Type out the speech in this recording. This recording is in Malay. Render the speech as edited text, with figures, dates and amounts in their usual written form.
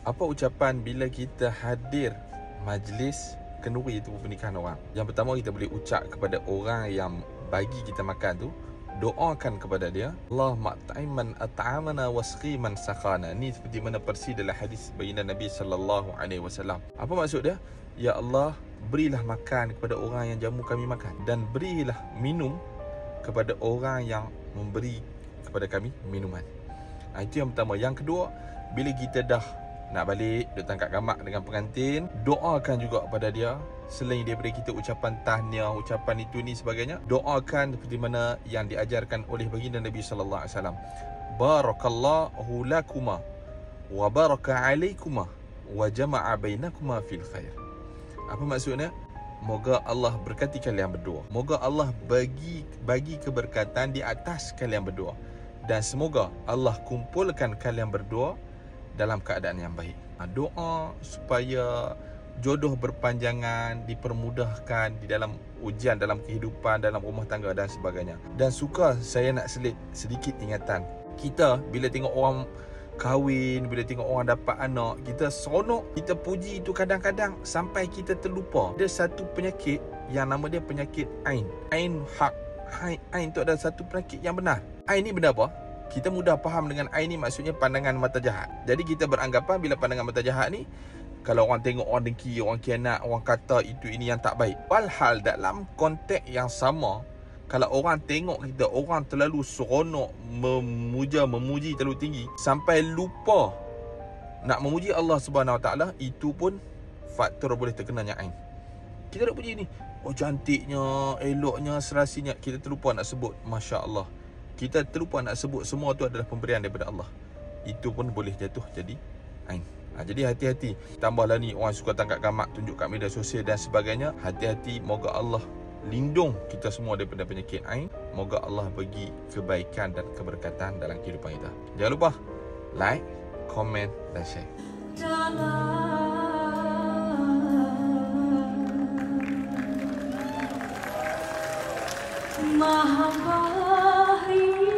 Apa ucapan bila kita hadir majlis kenduri, itu pernikahan orang? Yang pertama, kita boleh ucap kepada orang yang bagi kita makan tu, doakan kepada dia, Allah mat'iman at'amana wasqiman sakana. Ni seperti mana persi dalam hadis baginda Nabi sallallahu alaihi wasallam. Apa maksud dia? Ya Allah, berilah makan kepada orang yang jamu kami makan, dan berilah minum kepada orang yang memberi kepada kami minuman. Itu yang pertama. Yang kedua, bila kita dah nak balik, duduk tangkap gamak dengan pengantin, doakan juga kepada dia. Selain daripada kita ucapan tahniah, ucapan itu ni sebagainya, doakan seperti mana yang diajarkan oleh baginda Nabi sallallahu alaihi wasallam. Barakallahu lakuma wa baraka alaikuma wa jama'a bainakuma fil khair. Apa maksudnya? Moga Allah berkati kalian berdua. Moga Allah bagi keberkatan di atas kalian berdua. Dan semoga Allah kumpulkan kalian berdua dalam keadaan yang baik. Doa supaya jodoh berpanjangan, dipermudahkan di dalam ujian, dalam kehidupan, dalam rumah tangga dan sebagainya. Dan suka saya nak selit sedikit ingatan. Kita bila tengok orang kahwin, bila tengok orang dapat anak, kita seronok, kita puji itu, kadang-kadang sampai kita terlupa ada satu penyakit yang nama dia penyakit Ain. Ain hak. Ain tu adalah satu penyakit yang benar. Ain ni benda apa? Kita mudah faham dengan Ain ni maksudnya pandangan mata jahat. Jadi kita beranggapan bila pandangan mata jahat ni, kalau orang tengok orang dengki, orang khianat, orang kata itu ini yang tak baik. Walhal dalam konteks yang sama, kalau orang tengok kita, orang terlalu seronok memuji terlalu tinggi sampai lupa nak memuji Allah Subhanahu Wa Taala, itu pun faktor boleh terkenanya Ain. Kita nak puji ni, oh cantiknya, eloknya, serasinya, kita terlupa nak sebut Masya Allah. Kita terlupa nak sebut semua tu adalah pemberian daripada Allah. Itu pun boleh jatuh jadi Ain. Jadi hati-hati. Tambahlah ni orang suka tangkap gamak, tunjuk kat media sosial dan sebagainya. Hati-hati, moga Allah lindung kita semua daripada penyakit Ain. Moga Allah bagi kebaikan dan keberkatan dalam kehidupan kita. Jangan lupa like, komen dan share. Maha Bahri